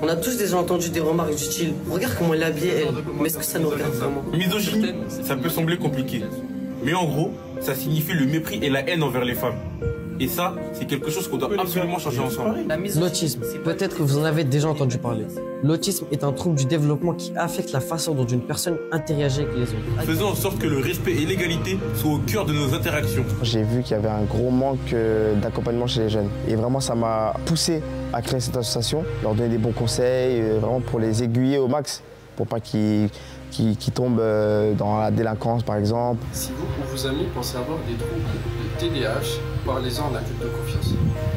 On a tous déjà entendu des remarques du style « Regarde comment elle est habillée, elle. » Mais est-ce que ça nous regarde vraiment? Misogynie, ça peut sembler compliqué. Mais en gros, ça signifie le mépris et la haine envers les femmes. Et ça, c'est quelque chose qu'on doit absolument changer ensemble. L'autisme, peut-être que vous en avez déjà entendu parler. L'autisme est un trouble du développement qui affecte la façon dont une personne interagit avec les autres. Faisons en sorte que le respect et l'égalité soient au cœur de nos interactions. J'ai vu qu'il y avait un gros manque d'accompagnement chez les jeunes. Et vraiment, ça m'a poussé à créer cette association, leur donner des bons conseils, vraiment pour les aiguiller au max, pour pas qu'ils tombent dans la délinquance, par exemple. Si vous ou vos amis pensez avoir des troubles de TDAH, parlez-en à l'adulte de confiance.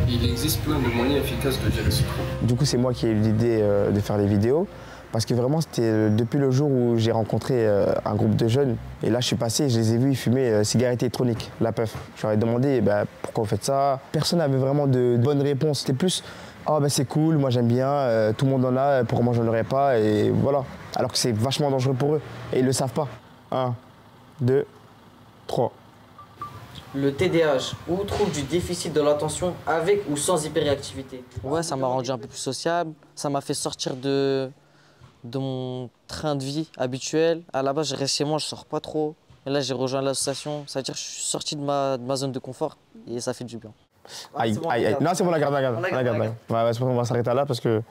Il existe plein de moyens efficaces de gérer ce trouble. Du coup, c'est moi qui ai eu l'idée de faire des vidéos, parce que vraiment, c'était depuis le jour où j'ai rencontré un groupe de jeunes. Et là, je suis passé, je les ai vus fumer cigarette électronique, la puff. Je leur ai demandé pourquoi vous faites ça. Personne n'avait vraiment de bonnes réponses. C'était plus « Oh, c'est cool, moi j'aime bien, tout le monde en a, pourquoi moi je n'en aurais pas ?» Et voilà. Alors que c'est vachement dangereux pour eux. Et ils ne le savent pas. 1, 2, 3. Le TDAH, ou trouble du déficit de l'attention avec ou sans hyperactivité. Ouais, ça m'a rendu un peu plus sociable, ça m'a fait sortir de mon train de vie habituel. À la base, je reste chez moi, je sors pas trop. Et là, j'ai rejoint l'association, c'est-à-dire que je suis sorti de ma zone de confort et ça fait du bien. Aïe, aïe, aïe. Non, c'est bon, la garde. Ouais, on va s'arrêter là parce que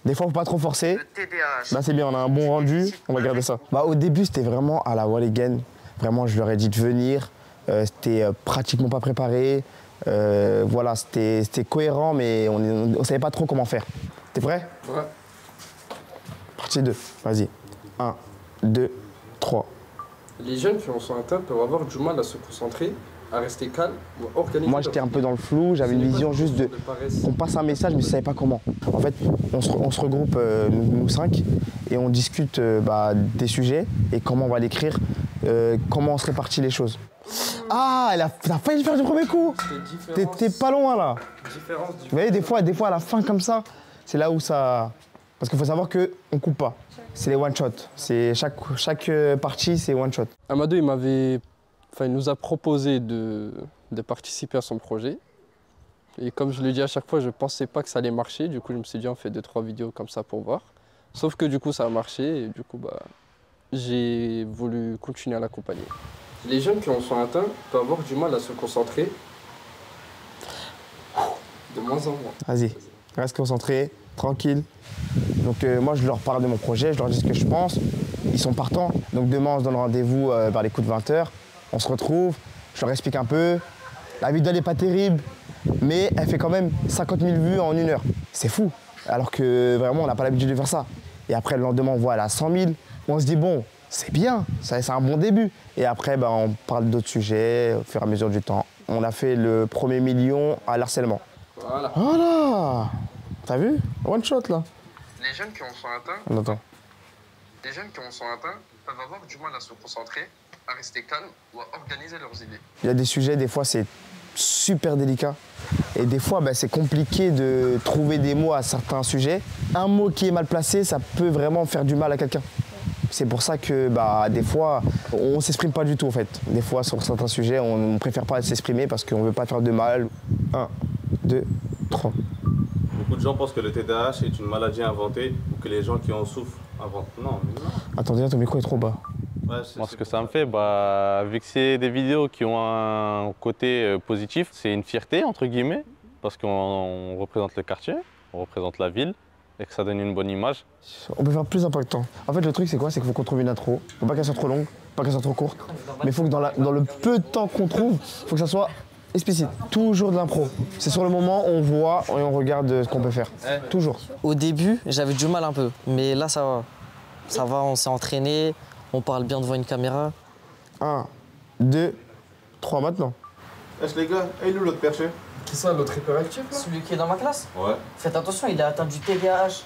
des fois, il ne faut pas trop forcer. Le TDAH. Là, c'est bien, on a un bon rendu, on va garder ça. Au début, c'était vraiment à la wall again. Vraiment, je leur ai dit de venir. C'était pratiquement pas préparé. Voilà, c'était cohérent, mais on ne savait pas trop comment faire. T'es prêt? Ouais. Partie 2, vas-y. 1, 2, 3. Les jeunes qui en sont atteints peuvent avoir du mal à se concentrer, à rester calme ou à organiser. Moi, j'étais un peu dans le flou, j'avais une vision juste de qu'on passe un message, mais je ne savais pas comment. En fait, on se regroupe, nous 5, et on discute des sujets et comment on va l'écrire, comment on se répartit les choses. Ah, t'as failli le faire du premier coup. T'es pas loin là. Vous voyez, des fois à la fin comme ça, c'est là où ça... Parce qu'il faut savoir qu'on ne coupe pas. C'est les one-shot. Chaque partie, c'est one-shot. Amadou, il nous a proposé de participer à son projet. Et comme je le dis à chaque fois, je ne pensais pas que ça allait marcher. Du coup, je me suis dit, on fait 2-3 vidéos comme ça pour voir. Sauf que du coup, ça a marché et du coup, j'ai voulu continuer à l'accompagner. Les jeunes qui en sont atteints peuvent avoir du mal à se concentrer de moins en moins. Vas-y, reste concentré, tranquille. Donc moi, je leur parle de mon projet, je leur dis ce que je pense. Ils sont partants. Donc demain, on se donne rendez-vous vers les coups de 20 h. On se retrouve, je leur explique un peu. La vidéo n'est pas terrible, mais elle fait quand même 50 000 vues en 1 heure. C'est fou. Alors que vraiment, on n'a pas l'habitude de faire ça. Et après, le lendemain, on voit elle à 100 000. On se dit, bon, c'est bien, c'est un bon début. Et après, on parle d'autres sujets au fur et à mesure du temps. On a fait le premier million à l'harcèlement. Voilà. T'as vu? One shot, là. Les jeunes qui en sont atteints... On entend. Les jeunes qui en sont atteints peuvent avoir du mal à se concentrer, à rester calme ou à organiser leurs idées. Il y a des sujets, des fois, c'est super délicat. Et des fois, c'est compliqué de trouver des mots à certains sujets. Un mot qui est mal placé, ça peut vraiment faire du mal à quelqu'un. C'est pour ça que des fois, on ne s'exprime pas du tout en fait. Des fois, sur certains sujets, on ne préfère pas s'exprimer parce qu'on ne veut pas faire de mal. 1, 2, 3. Beaucoup de gens pensent que le TDAH est une maladie inventée ou que les gens qui en souffrent inventent. Non, mais non. Attendez, ton micro est trop bas. Ouais, moi, ce que ça me fait, vu que c'est des vidéos qui ont un côté positif, c'est une fierté, entre guillemets, parce qu'on représente le quartier, on représente la ville, et que ça donne une bonne image. On peut faire plus impactant. En fait, le truc, c'est quoi? C'est qu'il faut qu'on trouve une intro. Faut pas qu'elle soit trop longue, pas qu'elle soit trop courte. Mais il faut que dans le peu de temps qu'on trouve, il faut que ça soit explicite. Toujours de l'impro. C'est sur le moment, on voit et on regarde ce qu'on peut faire. Toujours. Au début, j'avais du mal un peu. Mais là, ça va. Ça va, on s'est entraîné. On parle bien devant une caméra. 1, 2, 3 maintenant. Les gars, il est où l'autre perché? Qui ça, l'autre hyperactif là? Celui qui est dans ma classe? Ouais. Faites attention, il est atteint du TDAH.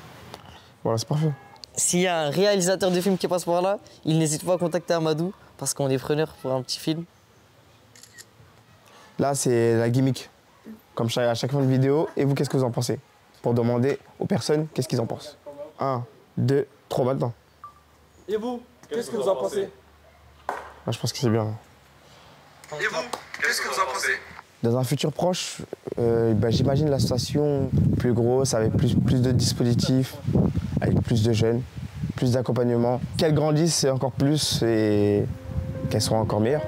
Voilà, c'est parfait. S'il y a un réalisateur de film qui passe par là, il n'hésite pas à contacter Amadou parce qu'on est preneur pour un petit film. Là, c'est la gimmick. Comme à chaque fin de vidéo. Et vous, qu'est-ce que vous en pensez? Pour demander aux personnes qu'est-ce qu'ils en pensent. 1, 2, 3 maintenant. Et vous, qu'est-ce que vous en pensez? Moi, je pense que c'est bien. Et vous, qu'est-ce que vous en pensez? Dans un futur proche, j'imagine l'association plus grosse, avec plus de dispositifs, avec plus de jeunes, plus d'accompagnement. Qu'elles grandissent encore plus et qu'elles soient encore meilleures.